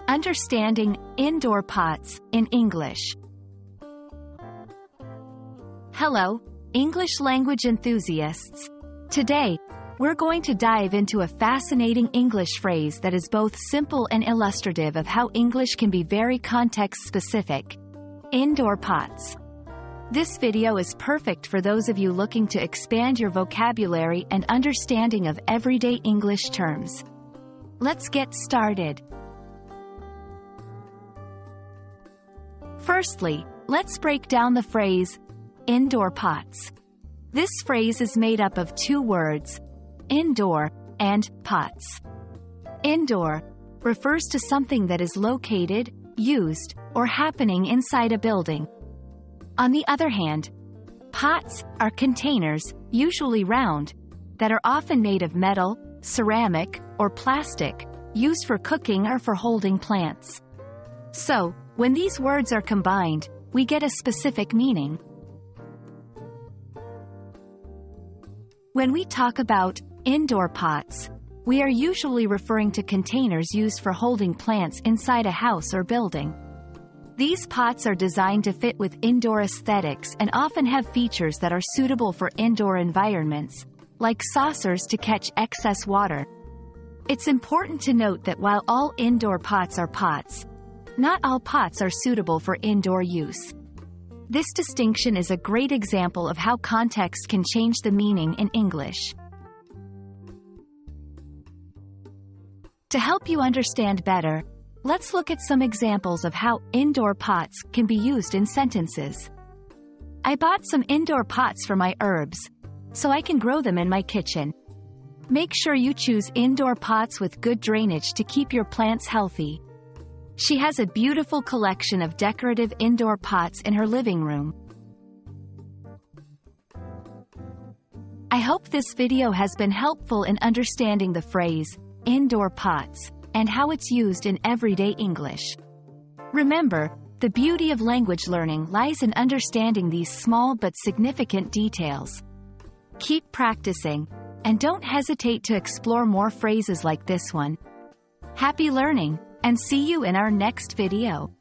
Understanding indoor pots in English. Hello, English language enthusiasts. Today, we're going to dive into a fascinating English phrase that is both simple and illustrative of how English can be very context-specific. Indoor pots. This video is perfect for those of you looking to expand your vocabulary and understanding of everyday English terms. Let's get started. Firstly, let's break down the phrase, indoor pots. This phrase is made up of two words, indoor and pots. Indoor refers to something that is located, used, or happening inside a building. On the other hand, pots are containers, usually round, that are often made of metal, ceramic, or plastic, used for cooking or for holding plants. So, when these words are combined, we get a specific meaning. When we talk about indoor pots, we are usually referring to containers used for holding plants inside a house or building. These pots are designed to fit with indoor aesthetics and often have features that are suitable for indoor environments, like saucers to catch excess water. It's important to note that while all indoor pots are pots, not all pots are suitable for indoor use. This distinction is a great example of how context can change the meaning in English. To help you understand better, let's look at some examples of how indoor pots can be used in sentences. I bought some indoor pots for my herbs, so I can grow them in my kitchen. Make sure you choose indoor pots with good drainage to keep your plants healthy. She has a beautiful collection of decorative indoor pots in her living room. I hope this video has been helpful in understanding the phrase, indoor pots, and how it's used in everyday English. Remember, the beauty of language learning lies in understanding these small but significant details. Keep practicing, and don't hesitate to explore more phrases like this one. Happy learning, and see you in our next video.